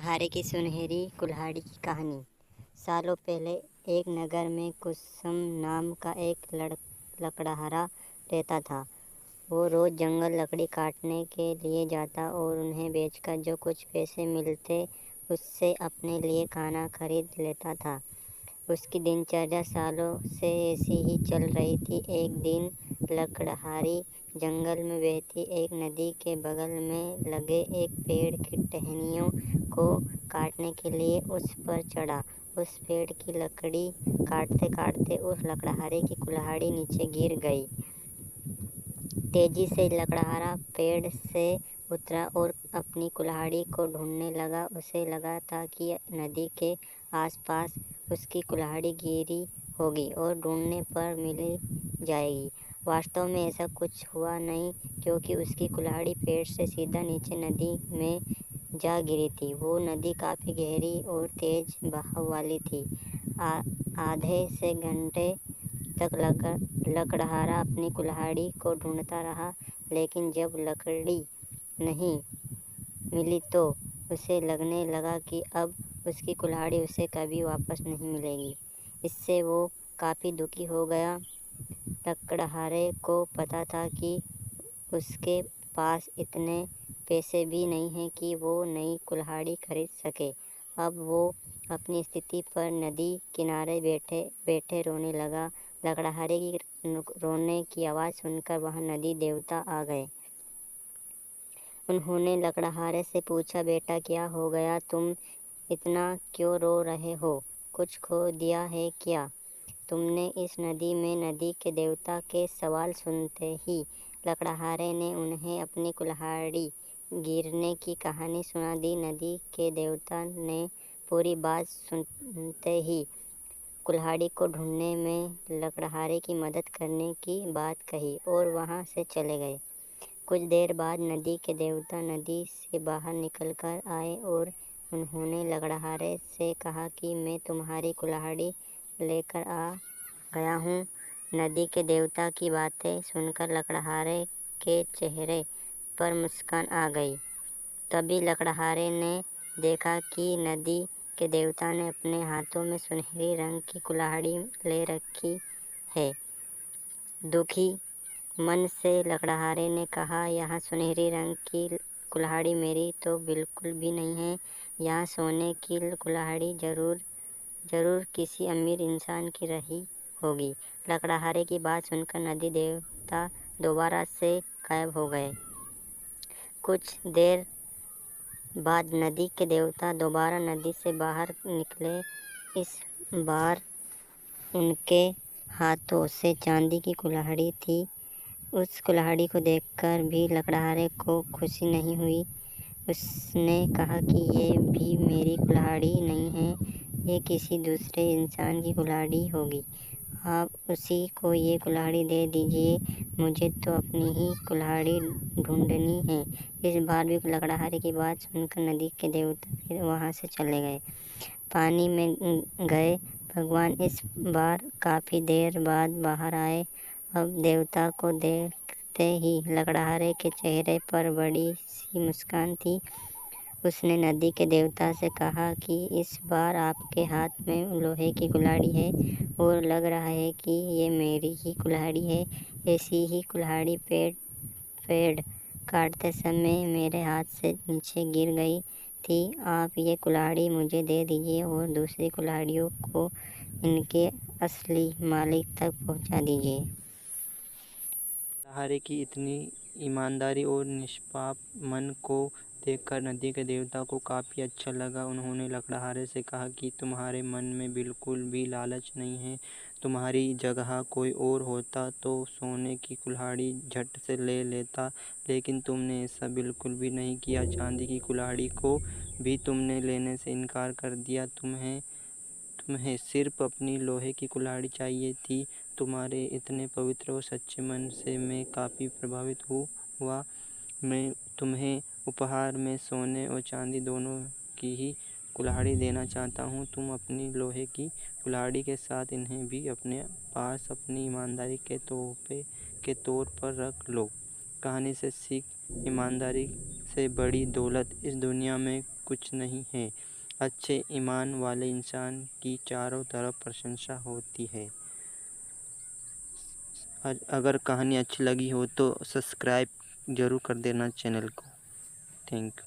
लकड़हारे की सुनहरी कुल्हाड़ी की कहानी। सालों पहले एक नगर में कुसुम नाम का एक लकड़हारा रहता था। वो रोज जंगल लकड़ी काटने के लिए जाता और उन्हें बेचकर जो कुछ पैसे मिलते उससे अपने लिए खाना खरीद लेता था। उसकी दिनचर्या सालों से ऐसी ही चल रही थी। एक दिन लकड़हारी जंगल में बहती एक नदी के बगल में लगे एक पेड़ की टहनियों को काटने के लिए उस पर चढ़ा। उस पेड़ की लकड़ी काटते काटते उस लकड़हारे की कुल्हाड़ी नीचे गिर गई। तेजी से लकड़हारा पेड़ से उतरा और अपनी कुल्हाड़ी को ढूंढने लगा। उसे लगा था कि नदी के आसपास उसकी कुल्हाड़ी गिरी होगी और ढूंढने पर मिल जाएगी। वास्तव में ऐसा कुछ हुआ नहीं, क्योंकि उसकी कुल्हाड़ी पेड़ से सीधा नीचे नदी में जा गिरी थी। वो नदी काफ़ी गहरी और तेज बहाव वाली थी। आधे से घंटे तक लकड़हारा अपनी कुल्हाड़ी को ढूंढता रहा, लेकिन जब लकड़ी नहीं मिली तो उसे लगने लगा कि अब उसकी कुल्हाड़ी उसे कभी वापस नहीं मिलेगी। इससे वो काफ़ी दुखी हो गया। लकड़हारे को पता था कि उसके पास इतने पैसे भी नहीं हैं कि वो नई कुल्हाड़ी खरीद सके। अब वो अपनी स्थिति पर नदी किनारे बैठे बैठे रोने लगा। लकड़हारे की रोने की आवाज़ सुनकर वहाँ नदी देवता आ गए। उन्होंने लकड़हारे से पूछा, बेटा क्या हो गया? तुम इतना क्यों रो रहे हो? कुछ खो दिया है क्या तुमने इस नदी में? नदी के देवता के सवाल सुनते ही लकड़हारे ने उन्हें अपनी कुल्हाड़ी गिरने की कहानी सुना दी। नदी के देवता ने पूरी बात सुनते ही कुल्हाड़ी को ढूंढने में लकड़हारे की मदद करने की बात कही और वहाँ से चले गए। कुछ देर बाद नदी के देवता नदी से बाहर निकलकर आए और उन्होंने लकड़हारे से कहा कि मैं तुम्हारी कुल्हाड़ी लेकर आ गया हूँ। नदी के देवता की बातें सुनकर लकड़हारे के चेहरे पर मुस्कान आ गई। तभी लकड़हारे ने देखा कि नदी के देवता ने अपने हाथों में सुनहरी रंग की कुल्हाड़ी ले रखी है। दुखी मन से लकड़हारे ने कहा, यहाँ सुनहरी रंग की कुल्हाड़ी मेरी तो बिल्कुल भी नहीं है। यहाँ सोने की कुल्हाड़ी जरूर किसी अमीर इंसान की रही होगी। लकड़हारे की बात सुनकर नदी देवता दोबारा से गायब हो गए। कुछ देर बाद नदी के देवता दोबारा नदी से बाहर निकले। इस बार उनके हाथों से चांदी की कुल्हाड़ी थी। उस कुल्हाड़ी को देखकर भी लकड़हारे को खुशी नहीं हुई। उसने कहा कि ये भी मेरी कुल्हाड़ी नहीं है, ये किसी दूसरे इंसान की कुल्हाड़ी होगी। आप उसी को ये कुल्हाड़ी दे दीजिए, मुझे तो अपनी ही कुल्हाड़ी ढूंढनी है। इस बार भी लकड़हारे की बात सुनकर नदी के देवता फिर वहाँ से चले गए। पानी में गए भगवान इस बार काफ़ी देर बाद बाहर आए। अब देवता को देखते ही लकड़हारे के चेहरे पर बड़ी सी मुस्कान थी। उसने नदी के देवता से कहा कि इस बार आपके हाथ में लोहे की कुल्हाड़ी है और लग रहा है कि ये मेरी ही कुल्हाड़ी है। ऐसी ही कुल्हाड़ी पेड़ काटते समय मेरे हाथ से नीचे गिर गई थी। आप ये कुल्हाड़ी मुझे दे दीजिए और दूसरी कुल्हाड़ियों को इनके असली मालिक तक पहुंचा दीजिए। लकड़हारे की इतनी ईमानदारी और निष्पाप मन को देखकर नदी के देवता को काफ़ी अच्छा लगा। उन्होंने लकड़हारे से कहा कि तुम्हारे मन में बिल्कुल भी लालच नहीं है। तुम्हारी जगह कोई और होता तो सोने की कुल्हाड़ी झट से ले लेता, लेकिन तुमने ऐसा बिल्कुल भी नहीं किया। चांदी की कुल्हाड़ी को भी तुमने लेने से इनकार कर दिया। तुम्हें सिर्फ अपनी लोहे की कुल्हाड़ी चाहिए थी। तुम्हारे इतने पवित्र और सच्चे मन से मैं काफ़ी प्रभावित हुआ। मैं तुम्हें उपहार में सोने और चांदी दोनों की ही कुल्हाड़ी देना चाहता हूँ। तुम अपनी लोहे की कुल्हाड़ी के साथ इन्हें भी अपने पास अपनी ईमानदारी के तोहफे के तौर पर रख लो। کہانی سے سیکھ: ایمانداری سے بڑی دولت اس دنیا میں کچھ نہیں ہے۔ اچھے ایمان والے انسان کی چاروں طرف پرشنسا ہوتی ہے۔ اگر کہانی اچھی لگی ہو تو سبسکرائب ضرور کر دینا چینل کو۔ Thank you.